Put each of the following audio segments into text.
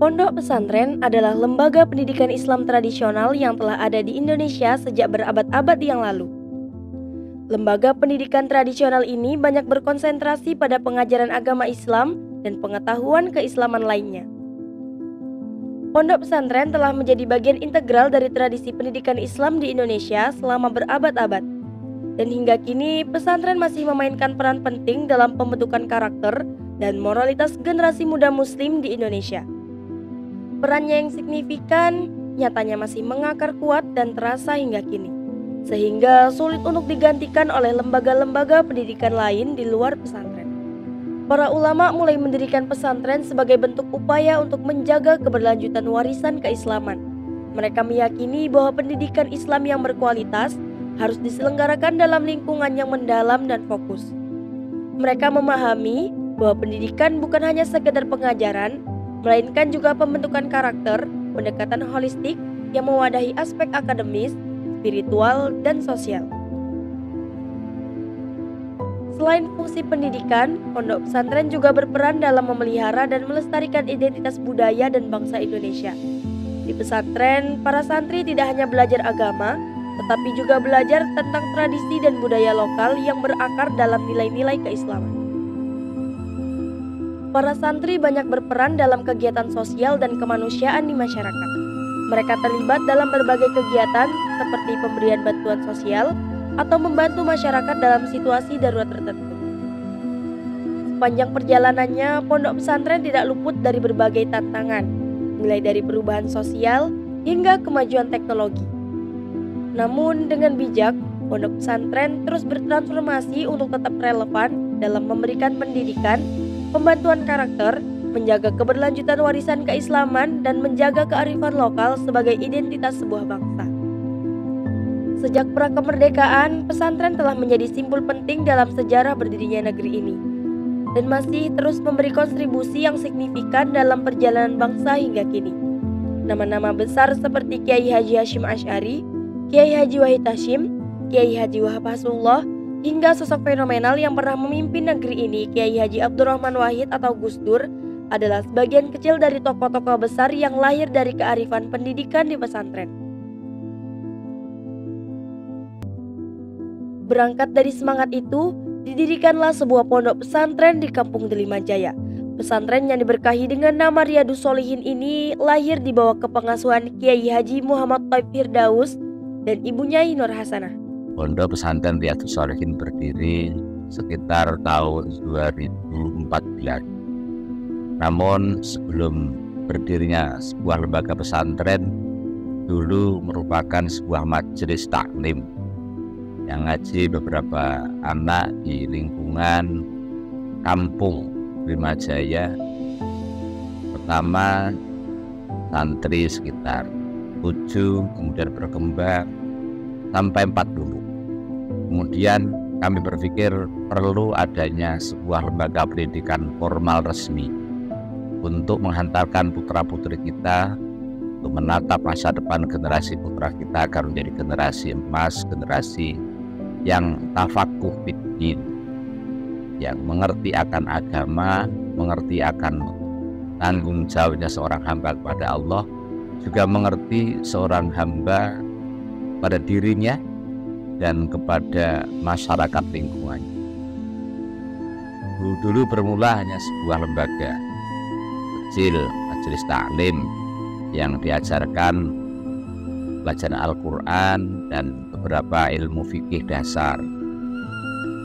Pondok pesantren adalah lembaga pendidikan Islam tradisional yang telah ada di Indonesia sejak berabad-abad yang lalu. Lembaga pendidikan tradisional ini banyak berkonsentrasi pada pengajaran agama Islam dan pengetahuan keislaman lainnya. Pondok pesantren telah menjadi bagian integral dari tradisi pendidikan Islam di Indonesia selama berabad-abad. Dan hingga kini, pesantren masih memainkan peran penting dalam pembentukan karakter dan moralitas generasi muda Muslim di Indonesia. Perannya yang signifikan nyatanya masih mengakar kuat dan terasa hingga kini, sehingga sulit untuk digantikan oleh lembaga-lembaga pendidikan lain di luar pesantren. Para ulama mulai mendirikan pesantren sebagai bentuk upaya untuk menjaga keberlanjutan warisan keislaman. Mereka meyakini bahwa pendidikan Islam yang berkualitas harus diselenggarakan dalam lingkungan yang mendalam dan fokus. Mereka memahami bahwa pendidikan bukan hanya sekedar pengajaran, melainkan juga pembentukan karakter, pendekatan holistik yang mewadahi aspek akademis, spiritual, dan sosial. Selain fungsi pendidikan, pondok pesantren juga berperan dalam memelihara dan melestarikan identitas budaya dan bangsa Indonesia. Di pesantren, para santri tidak hanya belajar agama, tetapi juga belajar tentang tradisi dan budaya lokal yang berakar dalam nilai-nilai keislaman. Para santri banyak berperan dalam kegiatan sosial dan kemanusiaan di masyarakat. Mereka terlibat dalam berbagai kegiatan seperti pemberian bantuan sosial atau membantu masyarakat dalam situasi darurat tertentu. Sepanjang perjalanannya, pondok pesantren tidak luput dari berbagai tantangan, mulai dari perubahan sosial hingga kemajuan teknologi. Namun dengan bijak, pondok pesantren terus bertransformasi untuk tetap relevan dalam memberikan pendidikan, pembantuan karakter, menjaga keberlanjutan warisan keislaman, dan menjaga kearifan lokal sebagai identitas sebuah bangsa. Sejak prakemerdekaan, pesantren telah menjadi simbol penting dalam sejarah berdirinya negeri ini, dan masih terus memberi kontribusi yang signifikan dalam perjalanan bangsa hingga kini. Nama-nama besar seperti Kiai Haji Hasyim Asy'ari, Kiai Haji Wahid Hasyim, Kiai Haji Wahab Hasrullah, hingga sosok fenomenal yang pernah memimpin negeri ini, Kiai Haji Abdurrahman Wahid atau Gus Dur, adalah sebagian kecil dari tokoh-tokoh besar yang lahir dari kearifan pendidikan di pesantren. Berangkat dari semangat itu, didirikanlah sebuah pondok pesantren di Kampung Delima Jaya. Pesantren yang diberkahi dengan nama Riyadus Sholihin ini lahir di bawah kepengasuhan Kiai Haji Muhammad Thaib Firdaus dan ibunya Nur Hasanah. Pondok pesantren Riyadus Sholihin berdiri sekitar tahun 2014. Namun sebelum berdirinya sebuah lembaga pesantren, dulu merupakan sebuah majelis taklim yang ngaji beberapa anak di lingkungan Kampung Delima Jaya. Pertama santri sekitar 7, kemudian berkembang sampai 40. Kemudian kami berpikir perlu adanya sebuah lembaga pendidikan formal resmi untuk menghantarkan putra-putri kita untuk menatap masa depan generasi putra kita agar menjadi generasi emas, generasi yang tafakuh fiddin, yang mengerti akan agama, mengerti akan tanggung jawabnya seorang hamba kepada Allah, juga mengerti seorang hamba pada dirinya dan kepada masyarakat lingkungannya. Dulu bermula hanya sebuah lembaga kecil, majelis taklim yang diajarkan pelajaran Al-Quran dan beberapa ilmu fikih dasar.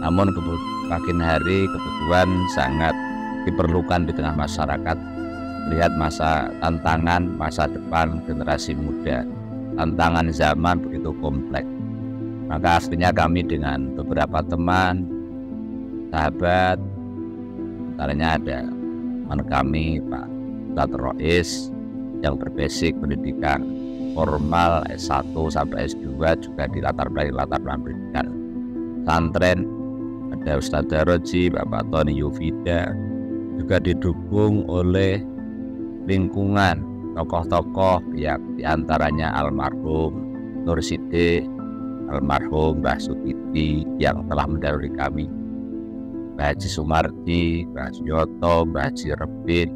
Namun makin hari kebutuhan sangat diperlukan di tengah masyarakat, melihat masa tantangan masa depan generasi muda. Tantangan zaman begitu kompleks. Maka akhirnya kami dengan beberapa teman, sahabat, antaranya ada teman kami Pak Ustadz Rois yang berbasic pendidikan formal S1 sampai S2, juga di latar belakang pendidikan pesantren. Ada Ustadz Daroji, Bapak Tony Yufida, juga didukung oleh lingkungan tokoh-tokoh yang diantaranya almarhum Nur Siddiq, almarhum Mbah Sukiti yang telah mendahului kami, Mbah Haji Sumardi, Mbah Suyoto, Mbah Haji Rebin,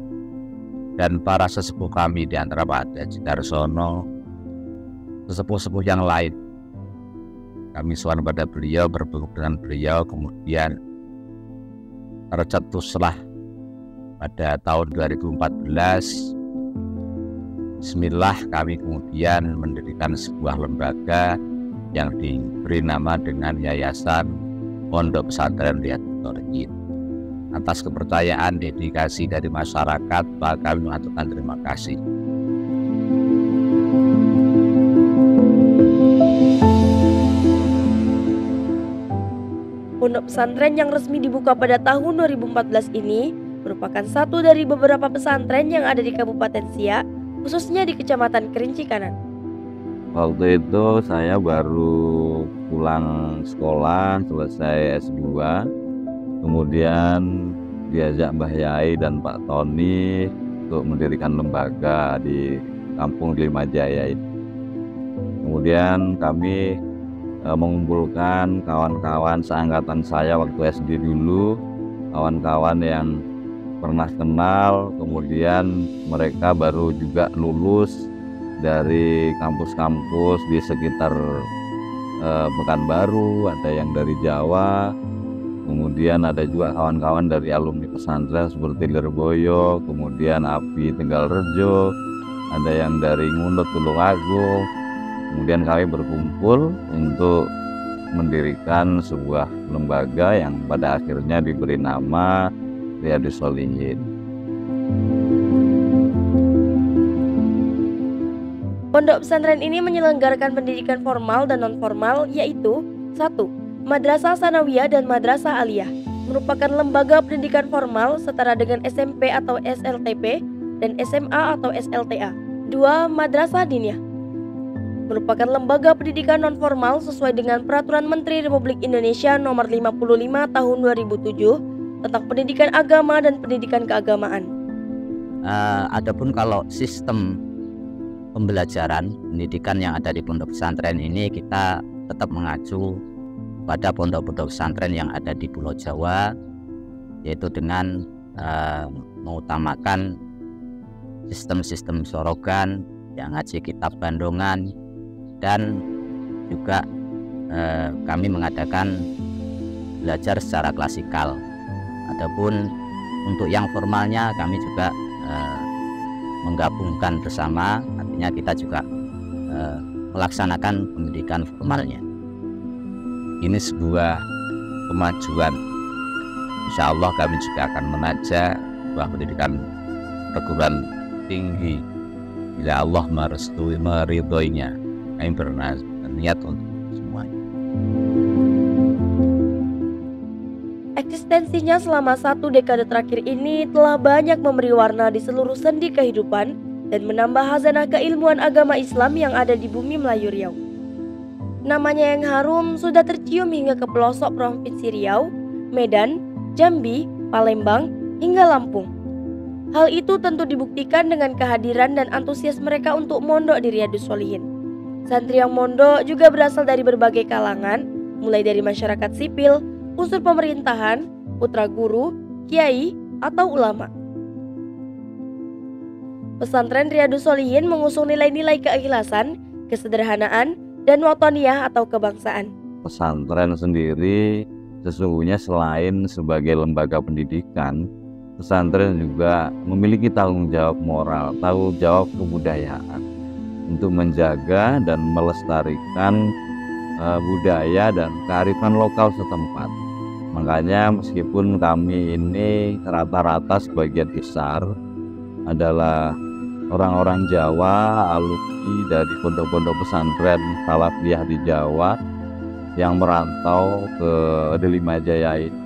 dan para sesepuh kami di antara Pak Haji Darsono, sesepuh-sepuh yang lain. Kami sowan pada beliau, bertemu dengan beliau, kemudian tercetuslah pada tahun 2014. Bismillah, kami kemudian mendirikan sebuah lembaga yang diberi nama dengan Yayasan Pondok Pesantren Riyadhus Shalihin. Atas kepercayaan, dedikasi dari masyarakat, maka kami mengaturkan terima kasih. Pondok pesantren yang resmi dibuka pada tahun 2014 ini merupakan satu dari beberapa pesantren yang ada di Kabupaten Siak, khususnya di Kecamatan Kerinci Kanan. Waktu itu saya baru pulang sekolah, selesai S2, kemudian diajak Mbah Yai dan Pak Tony untuk mendirikan lembaga di Kampung Limajaya ini. Kemudian kami mengumpulkan kawan-kawan seangkatan saya waktu SD dulu, kawan-kawan yang pernah kenal, kemudian mereka baru juga lulus dari kampus-kampus di sekitar Pekanbaru, ada yang dari Jawa, kemudian ada juga kawan-kawan dari alumni pesantren seperti Lirboyo, kemudian Api Tegalrejo, ada yang dari Ngundut Tulungagung. Kemudian kami berkumpul untuk mendirikan sebuah lembaga yang pada akhirnya diberi nama Riyadhus Shalihin. Pondok pesantren ini menyelenggarakan pendidikan formal dan non-formal, yaitu 1. Madrasah Sanawiyah dan Madrasah Aliyah, merupakan lembaga pendidikan formal setara dengan SMP atau SLTP dan SMA atau SLTA. 2. Madrasah Diniyah, merupakan lembaga pendidikan non-formal sesuai dengan Peraturan Menteri Republik Indonesia Nomor 55 Tahun 2007 tentang pendidikan agama dan pendidikan keagamaan. Adapun kalau sistem pembelajaran pendidikan yang ada di pondok pesantren ini, kita tetap mengacu pada pondok-pondok pesantren yang ada di Pulau Jawa, yaitu dengan mengutamakan sistem-sistem sorogan, yang ngaji kitab bandongan, dan juga kami mengadakan belajar secara klasikal. Adapun untuk yang formalnya kami juga menggabungkan bersama, artinya kita juga melaksanakan pendidikan formalnya. Ini sebuah kemajuan. Insya Allah kami juga akan menajak sebuah pendidikan perguruan tinggi bila Allah merestui, meridhoinya. Kami berniat untuk semuanya. Eksistensinya selama 1 dekade terakhir ini telah banyak memberi warna di seluruh sendi kehidupan dan menambah khazanah keilmuan agama Islam yang ada di bumi Melayu Riau. Namanya yang harum sudah tercium hingga ke pelosok Provinsi Riau, Medan, Jambi, Palembang, hingga Lampung. Hal itu tentu dibuktikan dengan kehadiran dan antusias mereka untuk mondok di Riyadhus Shalihin. Santri yang mondok juga berasal dari berbagai kalangan, mulai dari masyarakat sipil, unsur pemerintahan, putra guru, kiai, atau ulama. Pesantren Riyadhus Shalihin mengusung nilai-nilai keikhlasan, kesederhanaan, dan watoniyah atau kebangsaan. Pesantren sendiri sesungguhnya selain sebagai lembaga pendidikan, pesantren juga memiliki tanggung jawab moral, tanggung jawab kebudayaan untuk menjaga dan melestarikan budaya dan kearifan lokal setempat. Makanya meskipun kami ini rata-rata sebagian besar adalah orang-orang Jawa, alumni dari pondok-pondok pesantren Salafiyah di Jawa yang merantau ke Limajaya ini,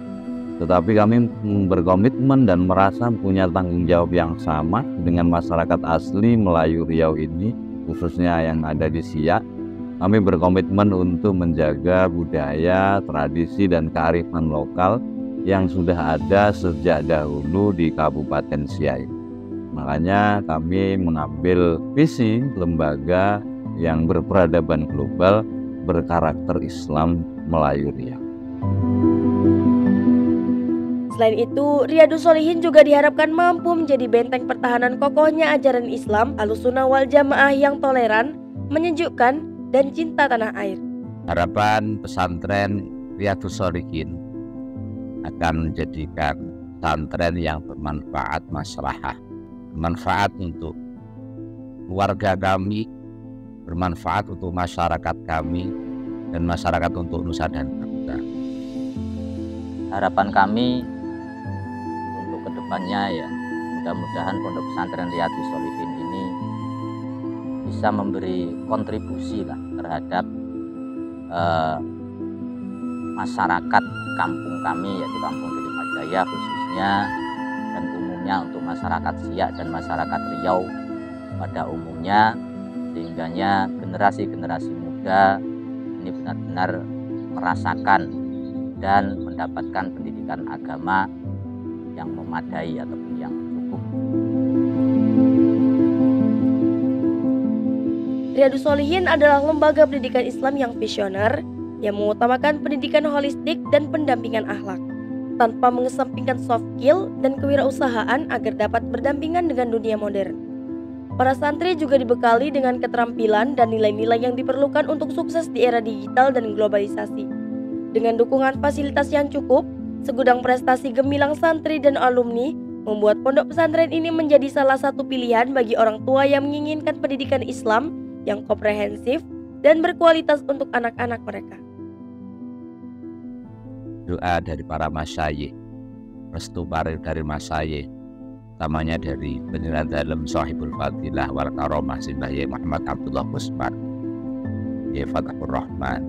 tetapi kami berkomitmen dan merasa punya tanggung jawab yang sama dengan masyarakat asli Melayu Riau ini, khususnya yang ada di Siak. Kami berkomitmen untuk menjaga budaya, tradisi, dan kearifan lokal yang sudah ada sejak dahulu di Kabupaten Siak. Makanya kami mengambil visi lembaga yang berperadaban global berkarakter Islam Melayu Riau. Selain itu, Riyadhus Shalihin juga diharapkan mampu menjadi benteng pertahanan kokohnya ajaran Islam Ahlussunnah wal Jamaah yang toleran, menyejukkan, dan cinta tanah air. Harapan pesantren Riyadhus Shalihin akan menjadikan pesantren yang bermanfaat maslahah, bermanfaat untuk keluarga kami, bermanfaat untuk masyarakat kami, dan masyarakat untuk nusa dan bangsa. Harapan kami untuk kedepannya ya, mudah-mudahan Pondok Pesantren Riyadhus Shalihin ini bisa memberi kontribusi lah terhadap masyarakat kampung kami, yaitu Kampung Dilipat khususnya, dan umumnya untuk masyarakat Siak dan masyarakat Riau pada umumnya, sehingganya generasi-generasi muda ini benar-benar merasakan dan mendapatkan pendidikan agama yang memadai ataupun yang cukup. Riyadhus Shalihin adalah lembaga pendidikan Islam yang visioner, yang mengutamakan pendidikan holistik dan pendampingan akhlak, tanpa mengesampingkan soft skill dan kewirausahaan agar dapat berdampingan dengan dunia modern. Para santri juga dibekali dengan keterampilan dan nilai-nilai yang diperlukan untuk sukses di era digital dan globalisasi. Dengan dukungan fasilitas yang cukup, segudang prestasi gemilang santri dan alumni membuat pondok pesantren ini menjadi salah satu pilihan bagi orang tua yang menginginkan pendidikan Islam yang komprehensif dan berkualitas untuk anak-anak mereka. Doa dari para masyayikh, restu dari masyayikh, utamanya dari Penyeran Dalam Sahibul Fadilah wal Karomah Simbah Yai Muhammad Abdullah Kusman, Yai Fatahur Rahman,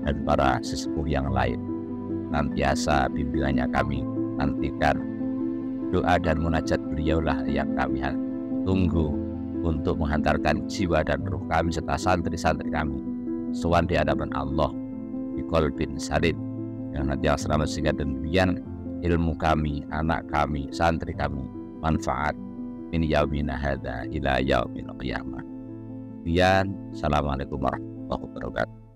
dan para sesepuh yang lain. Nantiasa bimbingannya kami nantikan. Doa dan munajat beliaulah yang kami tunggu untuk menghantarkan jiwa dan ruh kami serta santri-santri kami sowan di hadapan Allah di qalbin salim, yang nanti selamat sehingga demikian ilmu kami, anak kami, santri kami manfaat min yaumina hadza ila yaumil qiyamah. Assalamualaikum warahmatullahi wabarakatuh.